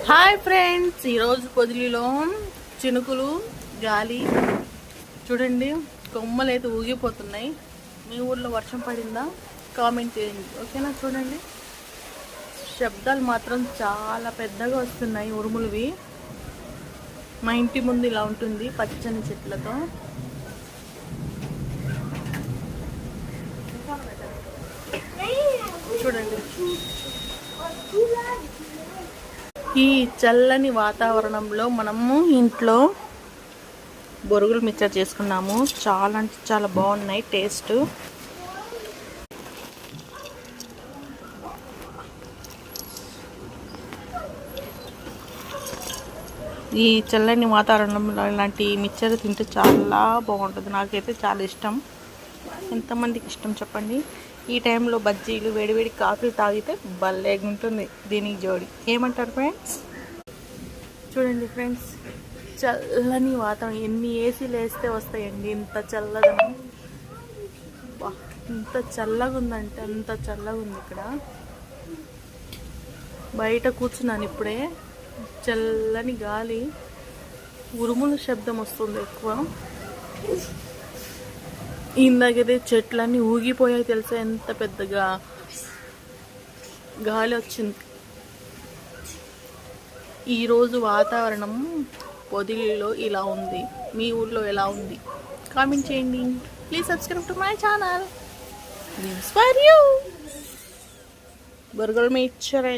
Hi friends, ఈరోజు పొదిలిలో చినుకులు గాలి చూడండి. కొమ్మలు అయితే ఊగిపోతున్నాయి. మీ ఊర్లో వర్షం పడిందా? కామెంట్ చేయండి, ఓకేనా? చూడండి, శబ్దాలు మాత్రం చాలా పెద్దగా వస్తున్నాయి, ఉరుములువి. మా ఇంటి ముందు ఇలా ఉంటుంది పచ్చని చెట్లతో. చూడండి, ఈ చల్లని వాతావరణంలో మనము ఇంట్లో బొరుగులు మిక్చర్ చేసుకున్నాము. చాలా అంటే చాలా బాగున్నాయి టేస్ట్. ఈ చల్లని వాతావరణంలో ఇలాంటి మిక్చర్ తింటే చాలా బాగుంటుంది. నాకైతే చాలా ఇష్టం. ఎంతమందికి ఇష్టం చెప్పండి? ఈ టైంలో బజ్జీలు, వేడివేడి కాఫీ తాగితే భలేగా ఉంటుంది దీనికి జోడి. ఏమంటారు ఫ్రెండ్స్? చూడండి ఫ్రెండ్స్, చల్లని వాతావరణం. ఎన్ని ఏసీలు వేస్తే వస్తాయండి ఇంత చల్లదనం. ఇంత చల్లగా ఉందంటే అంత చల్లగా ఉంది. ఇక్కడ బయట కూర్చున్నాను ఇప్పుడే. చల్లని గాలి, ఉరుముల శబ్దం వస్తుంది ఎక్కువ. ఇందాకైతే చెట్లన్నీ ఊగిపోయాయి తెలుసా, ఎంత పెద్దగా గాలి వచ్చింది. ఈరోజు వాతావరణం పొదిలిలో ఇలా ఉంది. మీ ఊర్లో ఎలా ఉంది? కామెంట్ చేయండి. Please subscribe to my channel. News for you. Burger mixture.